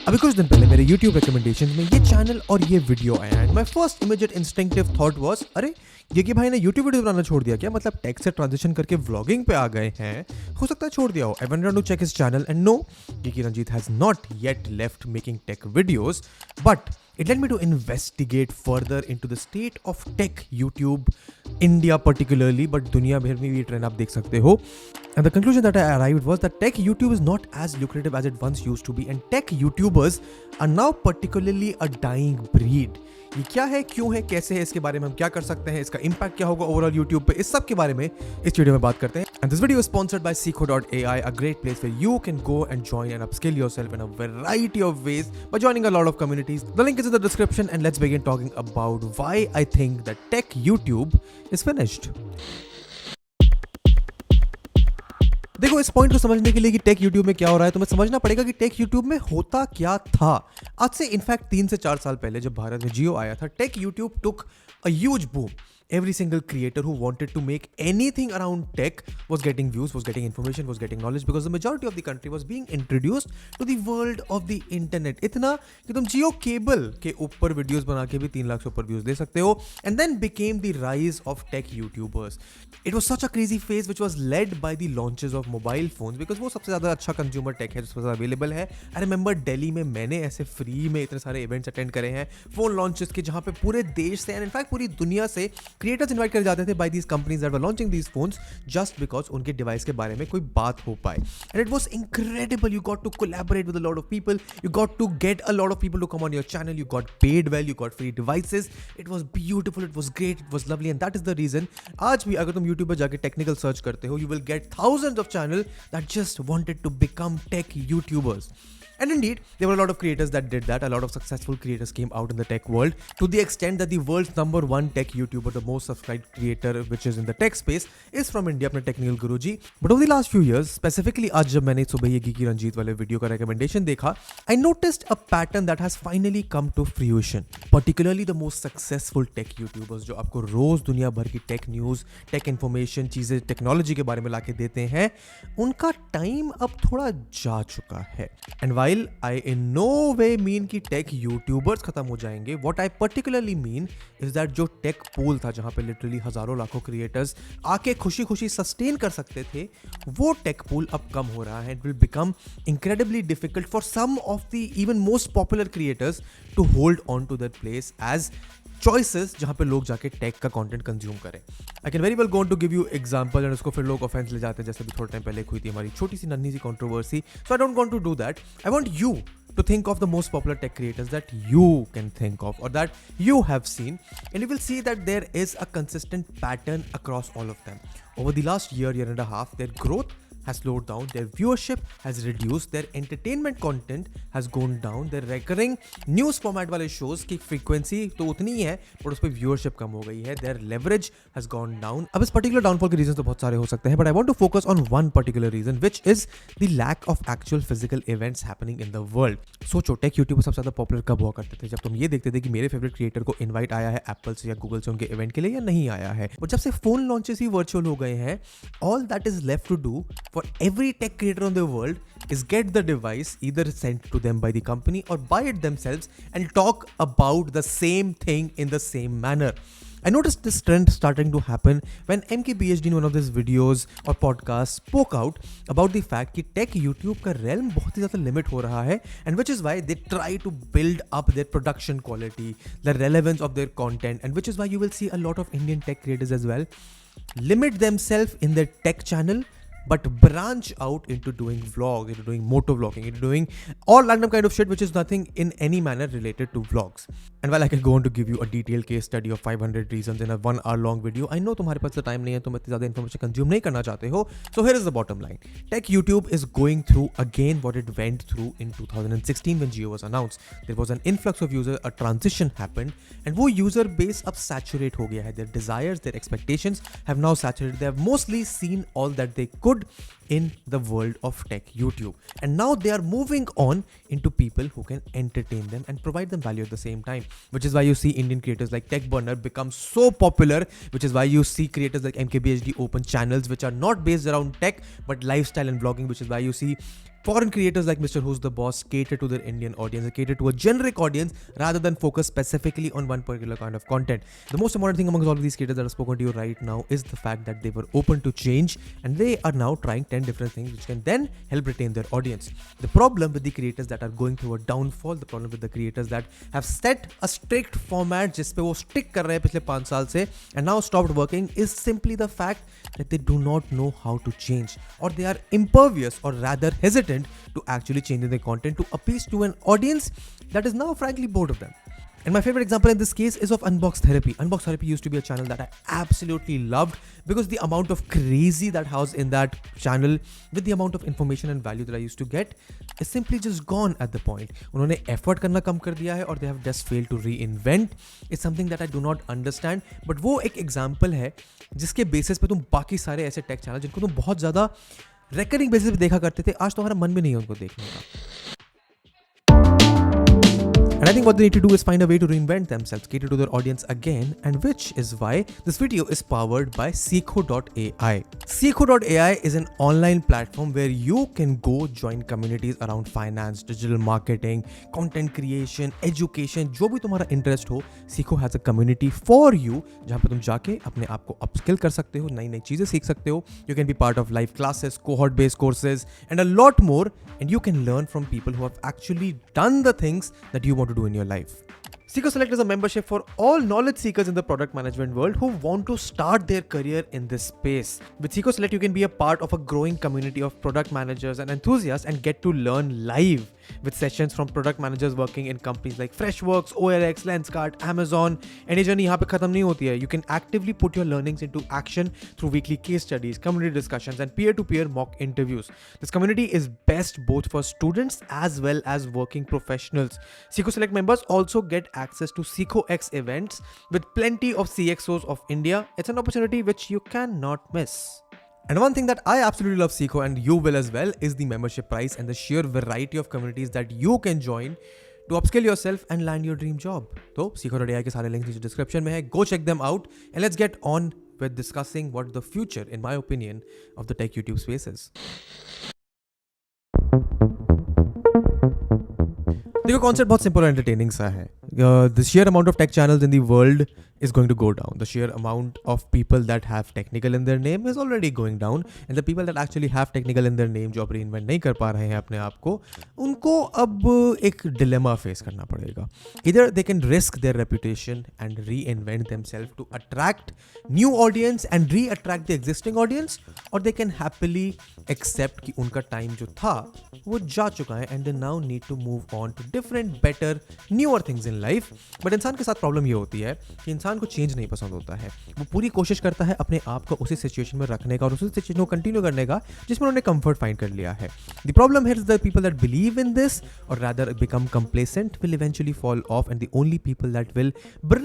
अभी कुछ दिन पहले मेरे YouTube रिकमेंडेशन में ये चैनल और ये वीडियो आया and my first immediate instinctive thought was अरे ये भाई ने YouTube वीडियो बनाना छोड़ दिया क्या, मतलब टेक से ट्रांजिशन करके व्लॉगिंग पे आ गए हैं, हो सकता है छोड़ दिया हो। I went to check his channel and no, Kiki Ranjit has not yet left making tech videos, but it led me to investigate further into the state of tech YouTube, India particularly, but दुनिया भर में भी ये trend आप देख सकते हो। And the conclusion that I arrived was that tech YouTube is not as lucrative as it once used to be, and tech YouTubers are now particularly a dying breed. ये क्या है, क्यों है, कैसे है, इसके बारे में हम क्या कर सकते हैं, इसका इम्पैक्ट क्या होगा ओवरऑल यूट्यूब पे, इस सब के बारे में इस वीडियो में बात करते हैं। And this video is sponsored by Seekho.ai, a great place where you can go and join and upskill yourself in a variety of ways by joining a lot of communities. The link is in the description and let's begin talking about why I think that tech YouTube is finished. देखो, इस point को समझने के लिए कि take YouTube में क्या हो रहा है तो मैं समझना पड़ेगा कि टेक यूट्यूब में होता क्या था। आज से इनफैक्ट 3 से 4 साल पहले जब भारत में जियो आया था, take YouTube took a huge boom. Every single creator who wanted to make anything around tech was getting views, was getting information, was getting knowledge because the majority of the country was being introduced to the world of the internet. इतना कि तुम जियो cable के ऊपर videos बना के भी 3 लाख से ऊपर व्यूज दे सकते हो. And then became the rise of tech YouTubers. It was such a crazy phase which was led by the launches of mobile phones because वो सबसे ज़्यादा अच्छा कंज्यूमर टेक है जो सबसे ज़्यादा अवेलेबल है. I remember दिल्ली में मैंने ऐसे फ्री में इतने सारे इवेंट्स अटेंड करे हैं फोन लॉन्चेस के, जहाँ पे पूरे देश से एंड इनफैक्ट पूरी दुनिया से क्रिएटर्स इनवाइट करे जाते थे by these companies that were launching these phones just because उनके डिवाइस के बारे में कोई बात हो पाए. And it was incredible. You got to collaborate with a lot of people, you got to get a lot of people to come on your channel, you got paid well, you got free devices. It was beautiful, it was great, it was lovely and that is the reason आज भी अगर तुम YouTube पर जाके technical search करते हो, you will get thousands of channel that just wanted to become tech YouTubers. And indeed, there were a lot of creators that did that. A lot of successful creators came out in the tech world to the extent that the world's #1 tech YouTuber, the most subscribed creator which is in the tech space, is from India, अपने technical Guruji. But over the last few years, specifically आज जब मैंने सुबह ये Kiki Ranjit वाले video का recommendation देखा, I noticed a pattern that has finally come to fruition. Particularly the most successful tech YouTubers जो आपको रोज दुनिया भर की tech news, tech information, चीजें टेक्नोलॉजी के बारे में लाके देते हैं, उनका टाइम अब थोड़ा जा चुका है. And while I in no way mean कि tech YouTubers खत्म हो जाएंगे, what I particularly mean is that जो tech pool था जहाँ पे literally हजारों लाखों creators आके खुशी खुशी sustain कर सकते थे, वो tech pool अब कम हो रहा है. It will become incredibly difficult for some of the even most popular creators to hold on to that place as choices जहाँ पे लोग जाके टेक का कंटेंट कंज्यूम करें. I can very well go on to give you example एंड उसको फिर लोग ऑफेंस ले जाते हैं, जैसे भी थोड़ा टाइम पहले हुई थी हमारी छोटी सी नन्ही सी controversy. So I don't want to do that. I want you to think of the most popular tech creators that you can think of or that you have seen, and you will see that there is a consistent pattern across all of them. Over the last year and a half, their growth has slowed down, their viewership has reduced, their entertainment content has gone down, their recurring news format वाले shows की frequency तो उतनी ही है पर उस पर viewership कम हो गई है, their leverage has gone down. अब इस particular downfall के reasons तो बहुत सारे हो सकते हैं, but I want to focus on one particular reason which is the lack of actual physical events happening in the world. सोचो टेक यूट्यूब सबसे ज़्यादा पॉपुलर कब हुआ करते थे, जब तुम ये देखते थे कि मेरे फेवरेट क्रिएटर को इनवाइट आया है एप्पल से या गूगल से उनके इवेंट के लिए या नहीं आया है. और जब से फोन लॉन्चेस ही वर्चुअल हो गए हैं, all that is left to do for every tech creator on the world is get the device either sent to them by the company or buy it themselves and talk about the same thing in the same manner. I noticed this trend starting to happen when MKBHD in one of his videos or podcasts spoke out about the fact कि tech YouTube का realm बहुत ही ज़्यादा limit हो रहा है, and which is why they try to build up their production quality, the relevance of their content, and which is why you will see a lot of Indian tech creators as well limit themselves in their tech channel but branch out into doing vlogs, into doing motovlogging, into doing all random kind of shit which is nothing in any manner related to vlogs. And while I can go on to give you a detailed case study of 500 reasons in a 1 hour long video, I know तुम्हारे पास time नहीं है, तुम इतनी ज़्यादा information consume नहीं करना चाहते हो. So here is the bottom line. Tech YouTube is going through again what it went through in 2016 when Jio was announced. There was an influx of users, a transition happened, and वो user base अब saturate हो गया है. Their desires, their expectations have now saturated. They have mostly seen all that they could in the world of tech YouTube, and now they are moving on into people who can entertain them and provide them value at the same time, which is why you see Indian creators like Tech Burner become so popular, which is why you see creators like MKBHD open channels which are not based around tech but lifestyle and vlogging, which is why you see Foreign creators like Mr. Who's the Boss cater to their Indian audience, they cater to a generic audience rather than focus specifically on one particular kind of content. The most important thing amongst all of these creators that I've spoken to you right now is the fact that they were open to change and they are now trying 10 different things which can then help retain their audience. The problem with the creators that are going through a downfall, the problem with the creators that have set a strict format जिस पे वो stick कर रहे हैं पिछले 5 साल से and now stopped working is simply the fact that they do not know how to change, or they are impervious or rather hesitant to actually changing their content to appeal to an audience that is now frankly bored of them. And my favorite example in this case is of Unbox Therapy. Unbox Therapy used to be a channel that I absolutely loved because the amount of crazy that was in that channel with the amount of information and value that I used to get is simply just gone at the point. उन्होंने effort करना कम कर दिया है और they have just failed to reinvent. It's something that I do not understand. But वो एक example है जिसके basis पे तुम बाकी सारे ऐसे tech channel जिनको तुम बहुत ज़्यादा recurring basis पे देखा करते थे, आज तुम्हारा मन भी नहीं है उनको देखने का. And I think what they need to do is find a way to reinvent themselves, cater to their audience again, and which is why this video is powered by Seekho.ai. Seekho.ai is an online platform where you can go join communities around finance, digital marketing, content creation, education, जो भी तुम्हारा interest हो, Seekho has a community for you, जहाँ पे तुम जाके अपने आप को upskill कर सकते हो, नई नई चीजें सीख सकते हो. You can be part of live classes, cohort-based courses, and a lot more. And you can learn from people who have actually done the things that you want to do in your life. Seekho Select is a membership for all knowledge seekers in the product management world who want to start their career in this space. With Seekho Select, you can be a part of a growing community of product managers and enthusiasts and get to learn live with sessions from product managers working in companies like Freshworks, OLX, Lenskart, Amazon. And ये journey यहाँ पे खत्म नहीं होती है. You can actively put your learnings into action through weekly case studies, community discussions, and peer-to-peer mock interviews. This community is best both for students as well as working professionals. Seekho Select members also get access to Seekho X events with plenty of CXOs of India. It's an opportunity which you cannot miss. And one thing that I absolutely love Seekho, and you will as well, is the membership price and the sheer variety of communities that you can join to upskill yourself and land your dream job. So Seekho.ai के सारे links नीचे description में है. Go check them out and let's get on with discussing what the future, in my opinion, of the tech YouTube space is. देखो concept बहुत simple और entertaining सा है. The sheer amount of tech channels in the world is going to go down. The sheer amount of people that have technical in their name is already going down, and the people that actually have technical in their name जो अब reinvent नहीं कर पा रहे हैं अपने आप को, उनको अब एक dilemma face करना पड़ेगा. Either they can risk their reputation and reinvent themselves to attract new audience and re-attract the existing audience, or they can happily accept कि उनका time जो था वो जा चुका है and they now need to move on to different, better, newer things in life. But इंसान के साथ प्रॉब्लम ये होती है कि इंसान को चेंज नहीं पसंद होता है. वो पूरी कोशिश करता है अपने आप को उसी सिचुएशन में रखने का और उसी सिचुएशन को कंटिन्यू करने का जिसमें उन्होंने कंफर्ट फाइंड कर लिया है. The problem here is the people that believe in this or rather become complacent will eventually fall off, and the only people that will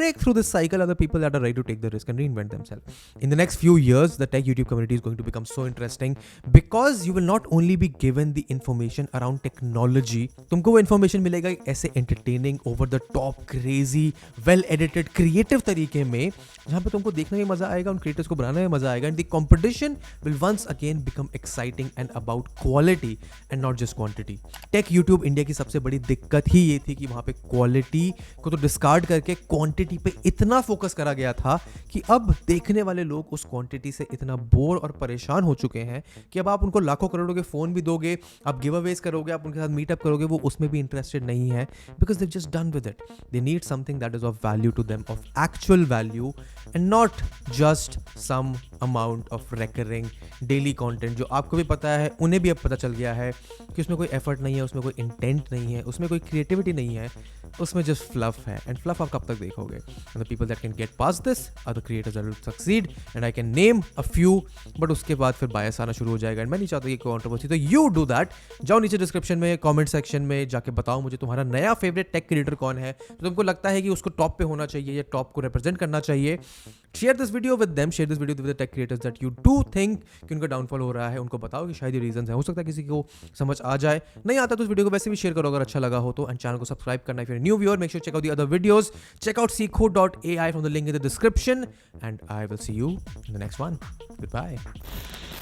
break through this cycle are the people that are ready to take the risk and reinvent themselves. In the next few years, the tech YouTube community is going to become so interesting because you will not only be given the information around technology, तुमको वो information मिलेगा ऐसे entertaining, over the top, crazy, well edited, creative तरीके में जहाँ पे तुमको देखने में मजा आएगा, उन creators को बनाने में मजा आएगा, and the competition will once again become exciting and about quality and not just quantity. Tech YouTube India की सबसे बड़ी दिक्कत ही ये थी कि वहाँ पे quality को तो discard करके क्वांटिटी पे इतना फोकस करा गया था कि अब देखने वाले लोग उस क्वांटिटी से इतना बोर और परेशान हो चुके हैं कि अब आप उनको लाखों करोड़ों के फोन भी दोगे, आप गिव अवेज करोगे, आप उनके साथ मीटअप करोगे, वो उसमें भी इंटरेस्टेड नहीं है because they just done with it. They need something that is of value to them, of actual value and not just some amount of recurring daily content जो आपको भी पता है, उन्हें भी अब पता चल गया है कि उसमें कोई एफर्ट नहीं है, उसमें कोई इंटेंट नहीं है, उसमें कोई क्रिएटिविटी नहीं है, उसमें जस्ट फ्लफ है. एंड फ्लफ आप कब तक देखोगे? And the people that can get past this are the creators that will succeed, and I can name a few, but उसके बाद फिर बायस आना शुरू हो जाएगा and मैं नहीं चाहता कि कंट्रोवर्सी. तो you do that, जाओ नीचे डिस्क्रिप्शन में कमेंट सेक्शन में जाके बताओ मुझे तुम्हारा नया फेवरेट टेक क्रिएटर कौन है, तो तुमको लगता है कि उसको टॉप पे होना चाहिए या टॉप को रिप्रेजेंट करना चाहिए. Share this video with them, share this video with the tech creators that you do think कि उनका डाउनफॉल हो रहा है, उनको बताओ कि शायद ये रीजंस है, हो सकता है किसी को समझ आ जाए, नहीं आता तो उस वीडियो को वैसे भी शेयर करो अगर अच्छा लगा हो तो, एंड चैनल को सब्सक्राइब करना. If you are new viewer, make sure check out the other videos, check out Seekho.ai from the link in the description, and I will see you in the next one. Goodbye.